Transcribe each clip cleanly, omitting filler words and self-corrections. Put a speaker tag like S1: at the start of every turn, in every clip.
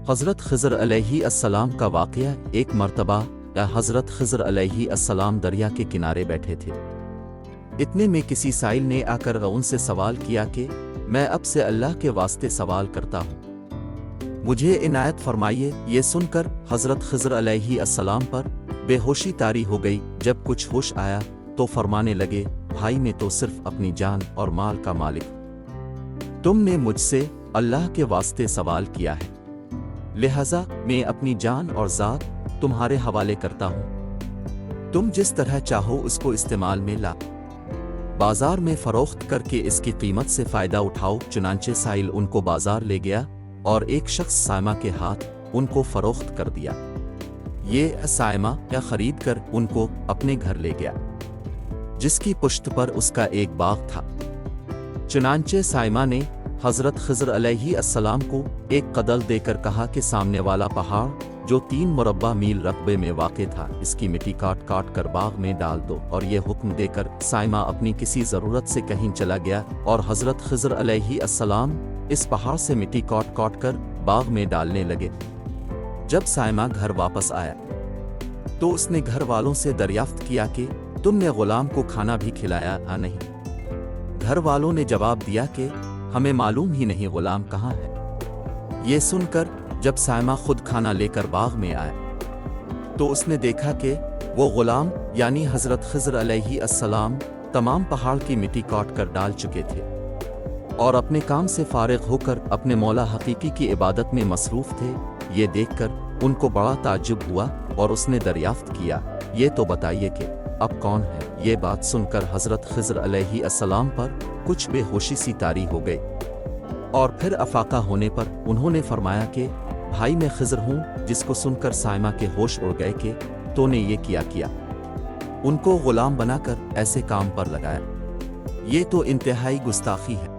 S1: हज़रत खिज़र अलैहिस्सलाम का वाक़या। एक मर्तबा हज़रत खिज़र अलैहिस्सलाम दरिया के किनारे बैठे थे। इतने में किसी साइल ने आकर उनसे सवाल किया कि मैं अब से अल्लाह के वास्ते सवाल करता हूँ, मुझे इनायत फरमाइए। ये सुनकर हज़रत खिज़र अलैहिस्सलाम पर बेहोशी तारी हो गई। जब कुछ होश आया तो फरमाने लगे, भाई मैं तो सिर्फ अपनी जान और माल का मालिक हूँ। तुमने मुझसे अल्लाह के वास्ते सवाल किया है, लिहाजा मैं अपनी जान और ज़ात तुम्हारे हवाले करता हूँ। तुम जिस तरह चाहो उसको इस्तेमाल में ला, बाजार में फरोख्त करके इसकी कीमत से फ़ायदा उठाओ। चुनांचे साइल उनको बाजार ले गया और एक शख्स सायमा के हाथ उनको फरोख्त कर दिया। ये सायमा खरीद कर उनको अपने घर ले गया, जिसकी पुश्त पर उसका एक बाग था। चुनांचे सायमा ने हज़रत खिज़र अलैहिस्सलाम को एक कदल देकर कहा कि सामने वाला पहाड़ जो 3 मुरब्बा मील रकबे में वाक़े था, इसकी मिट्टी काट काट कर बाग में डाल दो। और ये हुक्म देकर सायमा अपनी किसी ज़रूरत से कहीं चला गया और हज़रत खिज़र अलैहिस्सलाम इस पहाड़ से मिट्टी काट काट कर बाग में डालने लगे। जब सायमा घर वापस आया तो उसने घर वालों से दरियाफ्त किया कि तुमने गुलाम को खाना भी खिलाया या नहीं। घर वालों ने जवाब दिया कि हमें मालूम ही नहीं गुलाम कहाँ है। ये सुनकर जब सायमा खुद खाना लेकर बाग में आया तो उसने देखा कि वो गुलाम यानी हज़रत खिज़र अलैहिस्सलाम तमाम पहाड़ की मिट्टी काट कर डाल चुके थे और अपने काम से फारिग होकर अपने मौला हकीकी की इबादत में मसरूफ़ थे। ये देखकर उनको बड़ा ताज्जुब हुआ और उसने दरियाफ्त किया, ये तो बताइए कि अब कौन है। ये बात सुनकर हज़रत खिज़र अलैहिस्सलाम पर कुछ बेहोशी सी तारी हो गई और फिर अफाका होने पर उन्होंने फरमाया कि भाई मैं खिज़र हूँ। जिसको सुनकर सायमा के होश उड़ गए कि तूने ये किया। उनको गुलाम बनाकर ऐसे काम पर लगाया, ये तो इंतहाई गुस्ताखी है।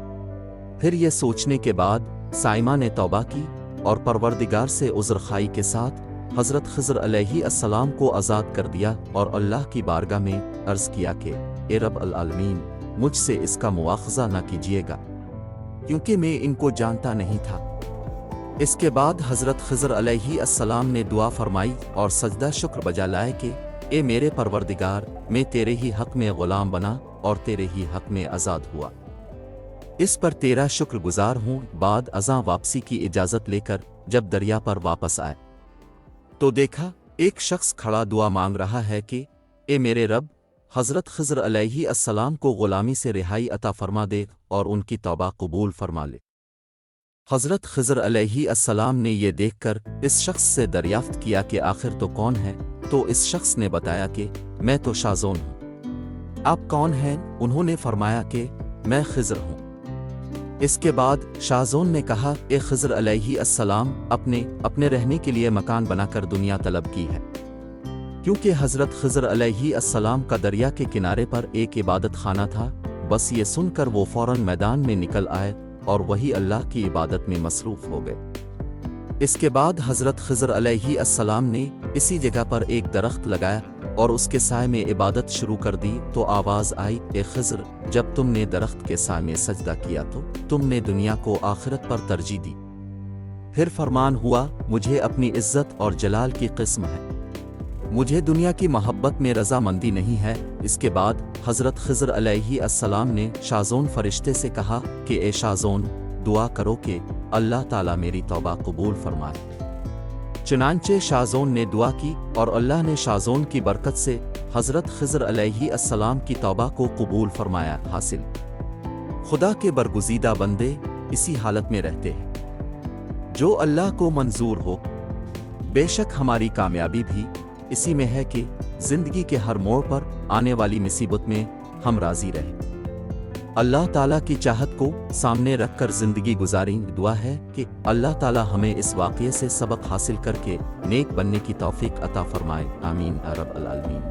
S1: फिर ये सोचने के बाद सायमा ने तौबा की और परवरदिगार से उज़्र खाई के साथ हज़रत खिज़र अलैहिस्सलाम को आज़ाद कर दिया और अल्लाह की बारगाह में अर्ज़ किया कि ए रब अल आलमीन, मुझसे इसका मुआख़ज़ा न कीजिएगा क्योंकि मैं इनको जानता नहीं था। इसके बाद हज़रत खिज़र अलैहिस्सलाम ने दुआ फरमाई और सजदा शुक्र बजा लाए कि ए मेरे परवरदिगार, मैं तेरे ही हक़ में ग़ुलाम बना और तेरे ही हक़ में आज़ाद हुआ। इस पर तेरा शुक्रगुजार हूँ। बाद अज़ां वापसी की इजाज़त लेकर जब दरिया पर वापस आए तो देखा एक शख्स खड़ा दुआ मांग रहा है कि ए मेरे रब, हज़रत खिज़र अलैहिस्सलाम को ग़ुलामी से रिहाई अता फरमा दे और उनकी तौबा कबूल फरमा ले। हज़रत खिज़र अलैहिस्सलाम ने यह देखकर इस शख्स से दरियाफ्त किया कि आखिर तो कौन है। तो इस शख्स ने बताया कि मैं तो शाज़ोन हूँ। आप कौन हैं? उन्होंने फरमाया कि मैं खिज़र हूँ। इसके बाद शाज़ोन ने कहा, ए खिज़र अलैहिस्सलाम, अपने रहने के लिए मकान बनाकर दुनिया तलब की है, क्योंकि हज़रत खिज़र अलैहिस्सलाम का दरिया के किनारे पर एक इबादत खाना था। बस ये सुनकर वो फ़ौरन मैदान में निकल आए और वही अल्लाह की इबादत में मसरूफ़ हो गए। इसके बाद हज़रत खिज़र अलैहिस्सलाम ने इसी जगह पर एक दरख्त लगाया और उसके साए में इबादत शुरू कर दी। तो आवाज़ आई, ए खिज़र, जब तुमने दरख्त के साए में सजदा किया तो तुमने दुनिया को आखिरत पर तरजीह दी। फिर फरमान हुआ, मुझे अपनी इज़्ज़त और जलाल की क़िस्म है, मुझे दुनिया की मोहब्बत में रज़ामंदी नहीं है। इसके बाद हज़रत खिज़र अलैहिस्सलाम ने शाज़ोन फरिश्ते से कहा कि ए शाज़ोन, दुआ करो कि अल्लाह ताला मेरी तौबा कबूल फरमाए। चुनांचे शाज़ोन ने दुआ की और अल्लाह ने शाज़ोन की बरकत से हज़रत खिज़र अलैहिस्सलाम की तौबा को कबूल फरमाया। हासिल, खुदा के बरगुज़ीदा बंदे इसी हालत में रहते हैं जो अल्लाह को मंजूर हो। बेशक हमारी कामयाबी भी इसी में है कि ज़िंदगी के हर मोड़ पर आने वाली मुसीबत में हम राज़ी रहें। अल्लाह ताला की चाहत को सामने रखकर ज़िंदगी गुजारें। दुआ है कि अल्लाह ताला हमें इस वाक़ये से सबक हासिल करके नेक बनने की तौफ़ीक़ अता फ़रमाए। आमीन या रब्बल आलमीन।